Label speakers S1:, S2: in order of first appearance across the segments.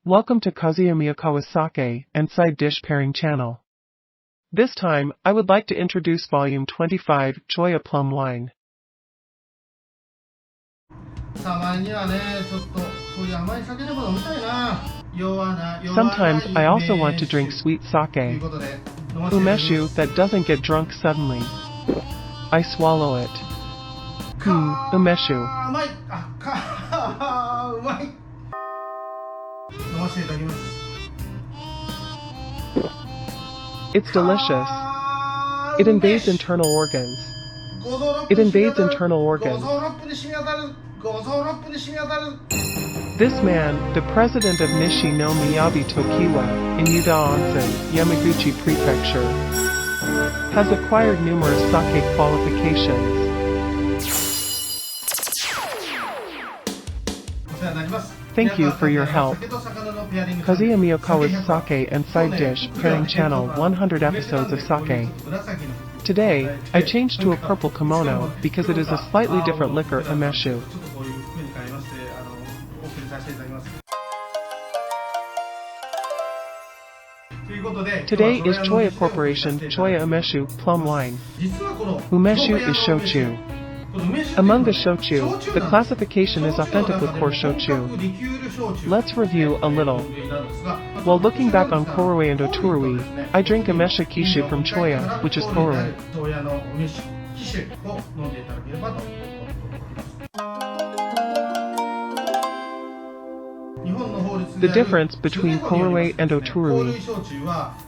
S1: Welcome to Kazuya Miyakawa's Sake and Side Dish Pairing channel. This time, I would like to introduce Vol.25 CHOYA Plum wine. Sometimes I also want to drink sweet sake, umeshu that doesn't get drunk suddenly. I swallow it. Umeshu. It's delicious. It invades internal organs. This man, the president of Nishinomiyabi Tokiwa, in Yuda Onsen, Yamaguchi Prefecture, has acquired numerous sake qualifications. Thank you for your help. Kazuya Miyakawa's Sake and Side Dish Pairing channel 100 episodes of sake. Today, I changed to a purple kimono because it is a slightly different liquor umeshu. Today is CHOYA Corporation CHOYA Umeshu Plum Wine. Umeshu is shochu. Among the shochu, the classification is authentic liqueur shochu. Let's review a little. While looking back on Koroi and Oturui, I drink umeshu kishu from CHOYA, which is Koroi. The difference between Koroi and Oturui.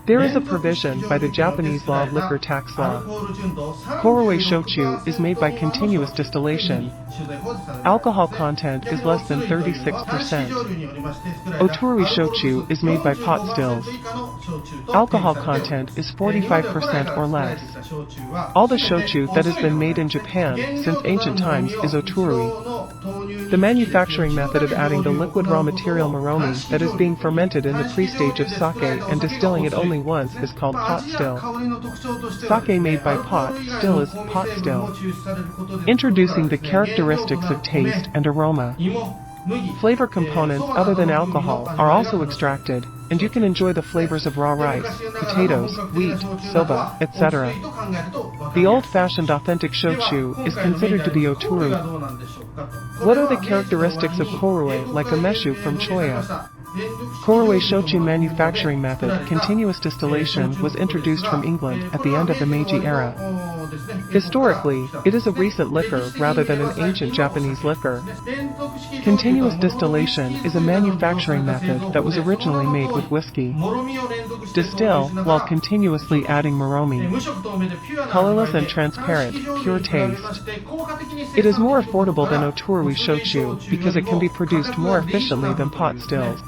S1: There is a provision by the Japanese law of liquor tax law. Koroi shochu is made by continuous distillation. Alcohol content is less than 36%. Oturui shochu is made by pot stills. Alcohol content is 45% or less. All the shochu that has been made in Japan since ancient times is Oturui. The manufacturing method of adding the liquid raw material moromi that is being fermented in the pre-stage of sake and distilling it only once is called pot still. Sake made by pot still is pot still. Introducing the characteristics of taste and aroma. Flavor components other than alcohol are also extracted, and you can enjoy the flavors of raw rice, potatoes, wheat, soba, etc. The old-fashioned authentic shochu is considered to be Oturui. What are the characteristics of Koroi like umeshu from CHOYA? Koroi shochu manufacturing method, continuous distillation, was introduced from England at the end of the Meiji era. Historically, it is a recent liquor rather than an ancient Japanese liquor. Continuous distillation is a manufacturing method that was originally made with whiskey. Distill while continuously adding moromi. Colorless and transparent, pure taste. It is more affordable than Oturui shochu because it can be produced more efficiently than pot stills.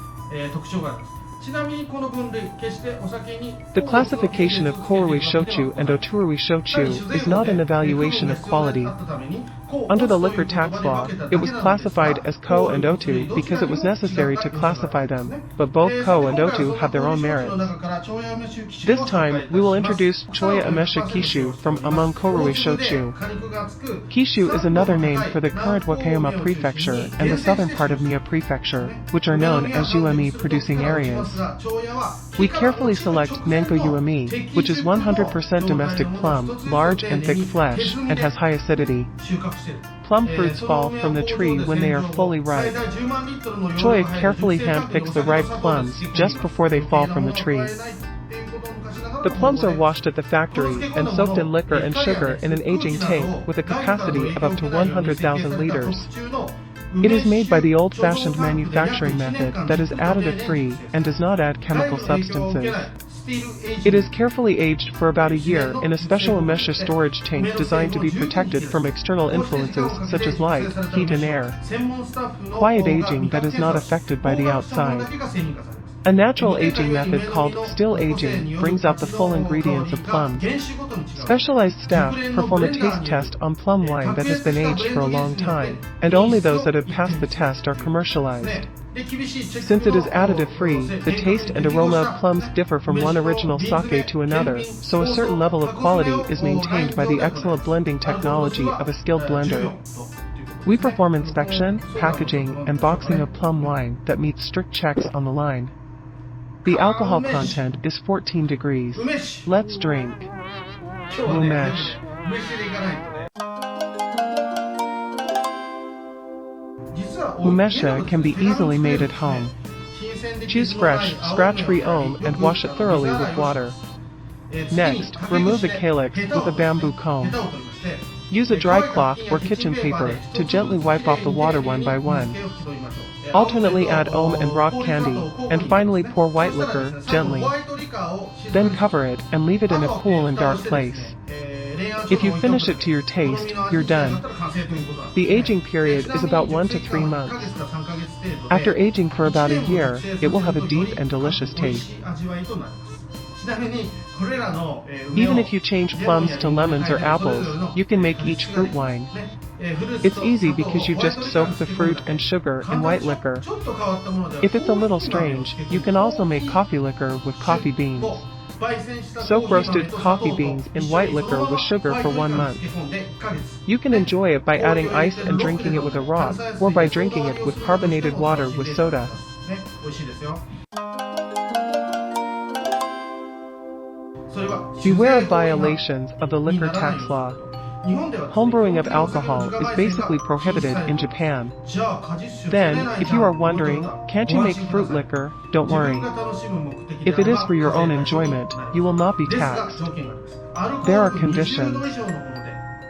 S1: The classification of Koroi shochu and Oturui shochu is not an evaluation of quality. Under the liquor tax law, it was classified as Ko and Otu because it was necessary to classify them, but both Ko and Otu have their own merits. This time, we will introduce CHOYA umeshu kishu from among Koroi shochu. Kishu is another name for the current Wakayama Prefecture and the southern part of Mie Prefecture, which are known as UME producing areas. We carefully select Nanko UME, which is 100% domestic plum, large and thick flesh, and has high acidity. Plum fruits fall from the tree when they are fully ripe. CHOYA carefully hand-picks the ripe plums just before they fall from the tree. The plums are washed at the factory and soaked in liquor and sugar in an aging tank with a capacity of up to 100,000 liters. It is made by the old-fashioned manufacturing method that is additive-free and does not add chemical substances. It is carefully aged for about a year in a special umeshu storage tank designed to be protected from external influences such as light, heat and air. Quiet aging that is not affected by the outside. A natural aging method called still aging brings out the full ingredients of plums. Specialized staff perform a taste test on plum wine that has been aged for a long time, and only those that have passed the test are commercialized. Since it is additive-free, the taste and aroma of plums differ from one original sake to another, so a certain level of quality is maintained by the excellent blending technology of a skilled blender. We perform inspection, packaging, and boxing of plum wine that meets strict checks on the line. The alcohol content is 14 degrees. Let's drink. Umesh. Umesha can be easily made at home. Choose fresh, scratch-free Om and wash it thoroughly with water. Next, remove the calyx with a bamboo comb. Use a dry cloth or kitchen paper to gently wipe off the water one by one. Alternately add Om and rock candy, and finally pour white liquor, gently. Then cover it and leave it in a cool and dark place. If you finish it to your taste, you're done. The aging period is about 1 to 3 months. After aging for about a year, it will have a deep and delicious taste. Even if you change plums to lemons or apples, you can make each fruit wine. It's easy because you just soak the fruit and sugar in white liquor. If it's a little strange, you can also make coffee liquor with coffee beans. Soak roasted coffee beans in white liquor with sugar for 1 month. You can enjoy it by adding ice and drinking it with a rock, or by drinking it with carbonated water with soda. Beware of violations of the liquor tax law. Homebrewing of alcohol is basically prohibited in Japan. Then, if you are wondering, can't you make fruit liquor? Don't worry. If it is for your own enjoyment, you will not be taxed. There are conditions.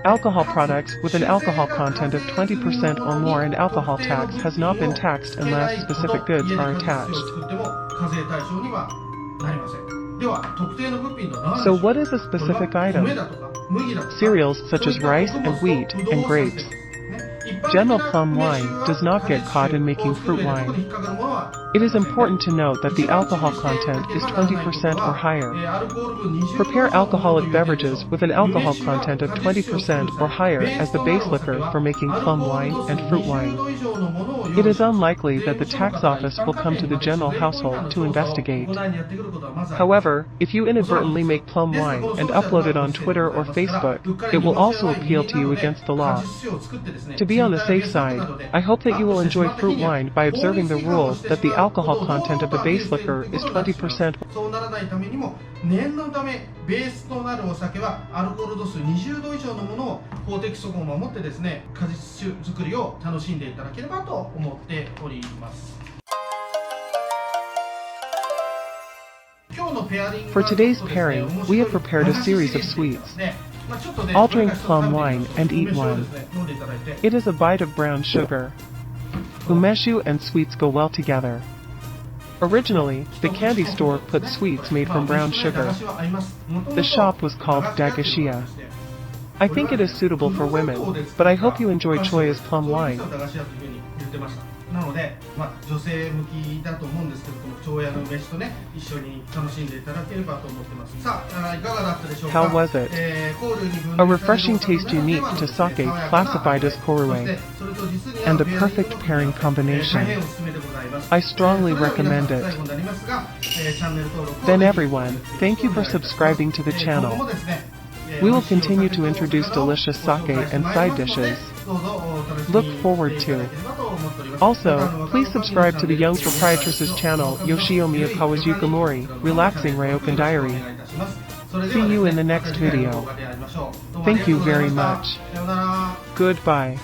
S1: Alcohol products with an alcohol content of 20% or more and alcohol tax has not been taxed unless specific goods are attached. So what is a specific item? Cereals such as rice and wheat and grapes. General plum wine does not get caught in making fruit wine. It is important to note that the alcohol content is 20% or higher. Prepare alcoholic beverages with an alcohol content of 20% or higher as the base liquor for making plum wine and fruit wine. It is unlikely that the tax office will come to the general household to investigate. However, if you inadvertently make plum wine and upload it on Twitter or Facebook, it will also appeal to you against the law. To be on the safe side, I hope that you will enjoy fruit wine by observing the rule that the alcohol content of the base liquor is 20%.
S2: そうならないためにも念のためベースとなるお酒はアルコール度数20度以上のものを法的規則を守ってですね果実酒作りを楽しんでいただければと思っております。
S1: For today's pairing, we have prepared a series of sweets. I'll drink plum wine and eat one. It is a bite of brown sugar. Umeshu and sweets go well together. Originally, the candy store put sweets made from brown sugar. The shop was called Dagashiya. I think it is suitable for women, but I hope you enjoy CHOYA's plum wine.
S2: なので、女性向きだと思うんですけど、この長屋の梅酒とね、一緒に楽しんでいただければと思ってます。さあ、いかがだったでしょうか。
S1: How was it? A refreshing taste unique to sake classified as korue, and a perfect pairing combination. I strongly recommend it. Then everyone, thank you for subscribing to the channel. We will continue to introduce delicious sake and side dishes. Look forward to. Also, please subscribe to the young proprietress's channel, Yoshio Miyakawa's Yukamori, Relaxing Ryokan Diary. See you in the next video. Thank you very much. Goodbye.